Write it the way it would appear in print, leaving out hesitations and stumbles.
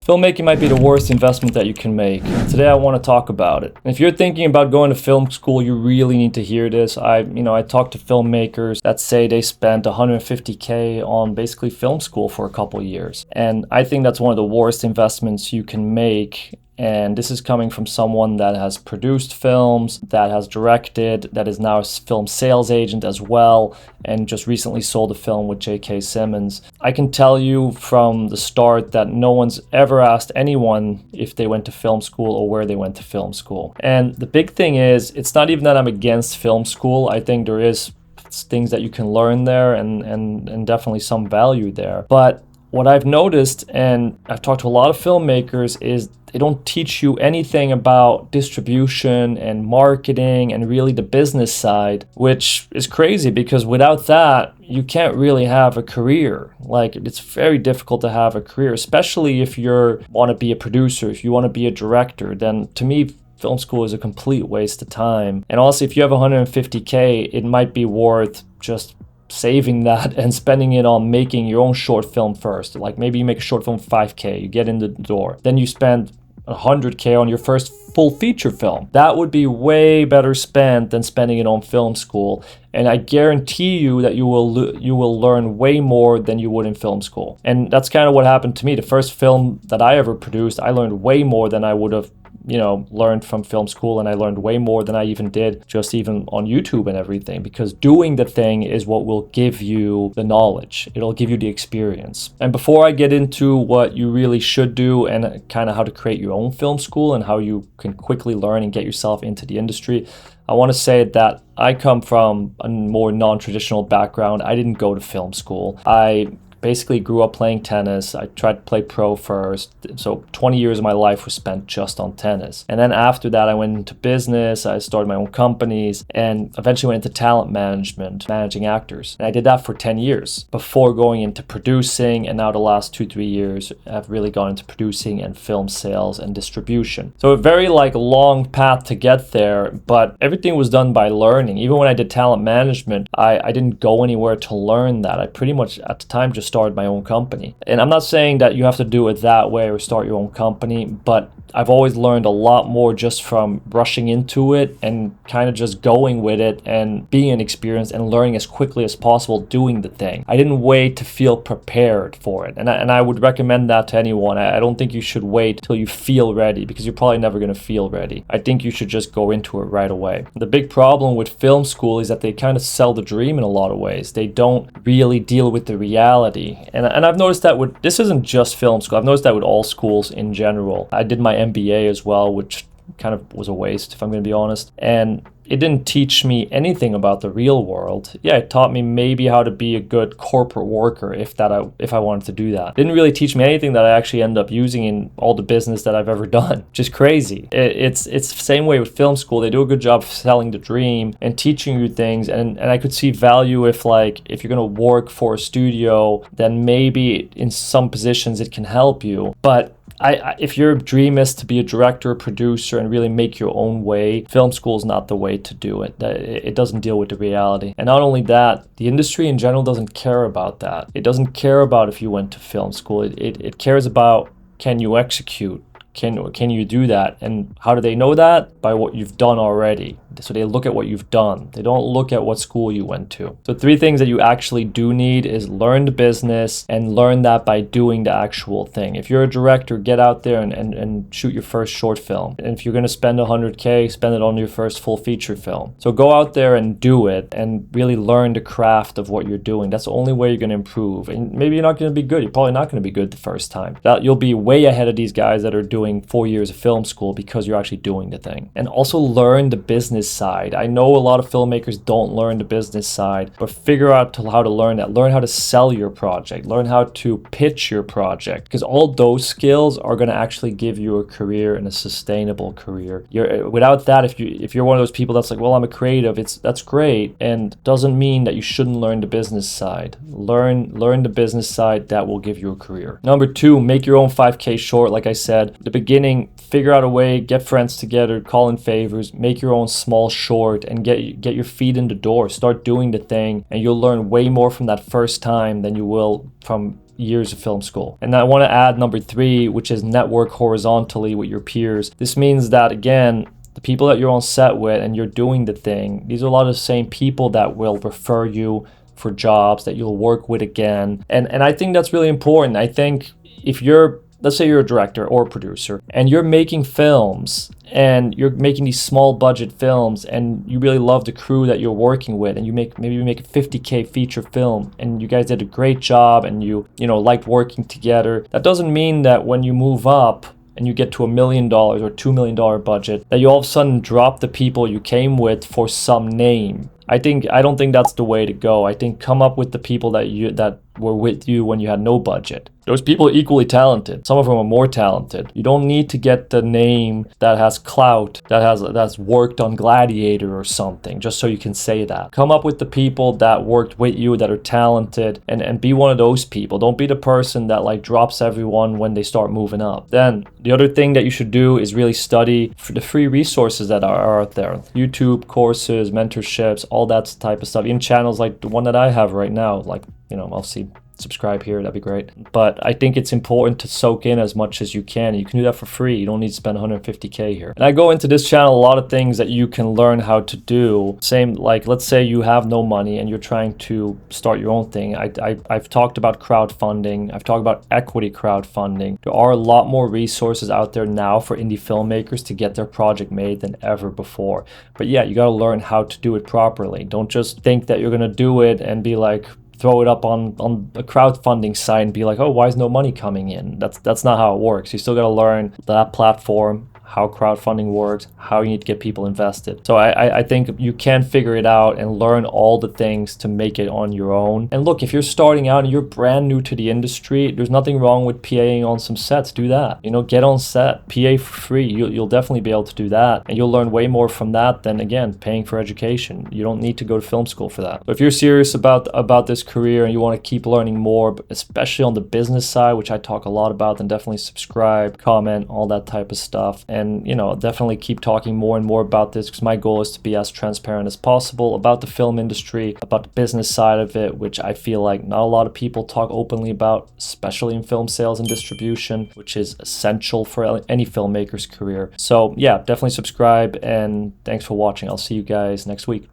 Filmmaking might be the worst investment that you can make. Today I want to talk about it. And if you're thinking about going to film school, you really need to hear this. I talk to filmmakers that say they spent $150K on basically film school for a couple years. And I think that's one of the worst investments you can make. And this is coming from someone that has produced films, that has directed, that is now a film sales agent as well, and just recently sold a film with J.K. Simmons. I can tell you from the start that no one's ever asked anyone if they went to film school or where they went to film school. And the big thing is, it's not even that I'm against film school. I think there is things that you can learn there and definitely some value there. But what I've noticed, and I've talked to a lot of filmmakers, is they don't teach you anything about distribution and marketing and really the business side, which is crazy because without that, you can't really have a career. Like, it's very difficult to have a career, especially if you want to be a producer, if you want to be a director. Then to me, film school is a complete waste of time. And also, if you have $150K, it might be worth just saving that and spending it on making your own short film first. Like, maybe you make a short film 5K, you get in the door, then you spend $100K on your first full feature film. That would be way better spent than spending it on film school. And I guarantee you that you will learn way more than you would in film school. And that's kind of what happened to me. The first film that I ever produced, I learned way more than I would have learned from film school, and I learned way more than I even did just even on YouTube and everything, because doing the thing is what will give you the knowledge. It'll give you the experience. And before I get into what you really should do and kind of how to create your own film school and how you can quickly learn and get yourself into the industry, I want to say that I come from a more non-traditional background. I didn't go to film school. I basically grew up playing tennis. I tried to play pro first. So 20 years of my life was spent just on tennis. And then after that, I went into business. I started my own companies and eventually went into talent management, managing actors. And I did that for 10 years before going into producing. And now the last 2-3 years, I've really gone into producing and film sales and distribution. So a very long path to get there, but everything was done by learning. Even when I did talent management, I didn't go anywhere to learn that. I pretty much at the time just started my own company. And I'm not saying that you have to do it that way or start your own company, but I've always learned a lot more just from rushing into it and kind of just going with it and being inexperienced and learning as quickly as possible doing the thing. I didn't wait to feel prepared for it. And I would recommend that to anyone. I don't think you should wait till you feel ready, because you're probably never going to feel ready. I think you should just go into it right away. The big problem with film school is that they kind of sell the dream in a lot of ways. They don't really deal with the reality. And I've noticed that this isn't just film school. I've noticed that with all schools in general. I did my MBA as well, which kind of was a waste, if I'm going to be honest. And it didn't teach me anything about the real world. Yeah, it taught me maybe how to be a good corporate worker if I wanted to do that. It didn't really teach me anything that I actually end up using in all the business that I've ever done. Just crazy. It's the same way with film school. They do a good job of selling the dream and teaching you things. And I could see value if you're going to work for a studio, then maybe in some positions it can help you. But if your dream is to be a director, producer, and really make your own way, film school is not the way to do it. It doesn't deal with the reality. And not only that, the industry in general doesn't care about that. It doesn't care about if you went to film school. It cares about, can you execute? Can you do that? And how do they know that? By what you've done already. So they look at what you've done. They don't look at what school you went to. So 3 things that you actually do need is learn the business and learn that by doing the actual thing. If you're a director, get out there and shoot your first short film. And if you're going to spend $100K, spend it on your first full feature film. So go out there and do it and really learn the craft of what you're doing. That's the only way you're going to improve. And maybe you're not going to be good. You're probably not going to be good the first time. You'll be way ahead of these guys that are doing 4 years of film school because you're actually doing the thing. And also learn the business side. I know a lot of filmmakers don't learn the business side, but figure out how to learn that. Learn how to sell your project. Learn how to pitch your project, because all those skills are going to actually give you a career and a sustainable career. Without that, if you're one of those people that's like, well, I'm a creative, that's great, and doesn't mean that you shouldn't learn the business side. Learn the business side. That will give you a career. Number 2, make your own 5K short. Like I said, the beginning, figure out a way, get friends together, call in favors, make your own small short, and get your feet in the door. Start doing the thing, and you'll learn way more from that first time than you will from years of film school. And I want to add number 3, which is network horizontally with your peers. This means that, again, the people that you're on set with and you're doing the thing, these are a lot of the same people that will refer you for jobs that you'll work with again. And I think that's really important. I think if you're, let's say you're a director or a producer and you're making films and you're making these small budget films and you really love the crew that you're working with, and maybe you make a 50K feature film and you guys did a great job and you liked working together, that doesn't mean that when you move up and you get to $1 million or $2 million budget, that you all of a sudden drop the people you came with for some name. I don't think that's the way to go. I think come up with the people that were with you when you had no budget. Those people are equally talented. Some of them are more talented. You don't need to get the name that has clout, that's worked on Gladiator or something, just so you can say that. Come up with the people that worked with you that are talented and be one of those people. Don't be the person that like drops everyone when they start moving up. Then the other thing that you should do is really study for the free resources that are out there. YouTube courses, mentorships, all that type of stuff. Even channels like the one that I have right now, like, I'll see, subscribe here, that'd be great. But I think it's important to soak in as much as you can. You can do that for free. You don't need to spend 150K here. And I go into this channel a lot of things that you can learn how to do. Same, like, let's say you have no money and you're trying to start your own thing. I've talked about crowdfunding. I've talked about equity crowdfunding. There are a lot more resources out there now for indie filmmakers to get their project made than ever before. But yeah, you got to learn how to do it properly. Don't just think that you're going to do it and be like, throw it up on a crowdfunding site and be like, oh, why is no money coming in? That's not how it works. You still got to learn that platform, how crowdfunding works, how you need to get people invested. So I think you can figure it out and learn all the things to make it on your own. And look, if you're starting out and you're brand new to the industry, there's nothing wrong with PAing on some sets. Do that. Get on set, PA for free. You'll definitely be able to do that. And you'll learn way more from that than, again, paying for education. You don't need to go to film school for that. But if you're serious about this career and you want to keep learning more, especially on the business side, which I talk a lot about, then definitely subscribe, comment, all that type of stuff. And, definitely keep talking more and more about this, because my goal is to be as transparent as possible about the film industry, about the business side of it, which I feel like not a lot of people talk openly about, especially in film sales and distribution, which is essential for any filmmaker's career. So yeah, definitely subscribe, and thanks for watching. I'll see you guys next week.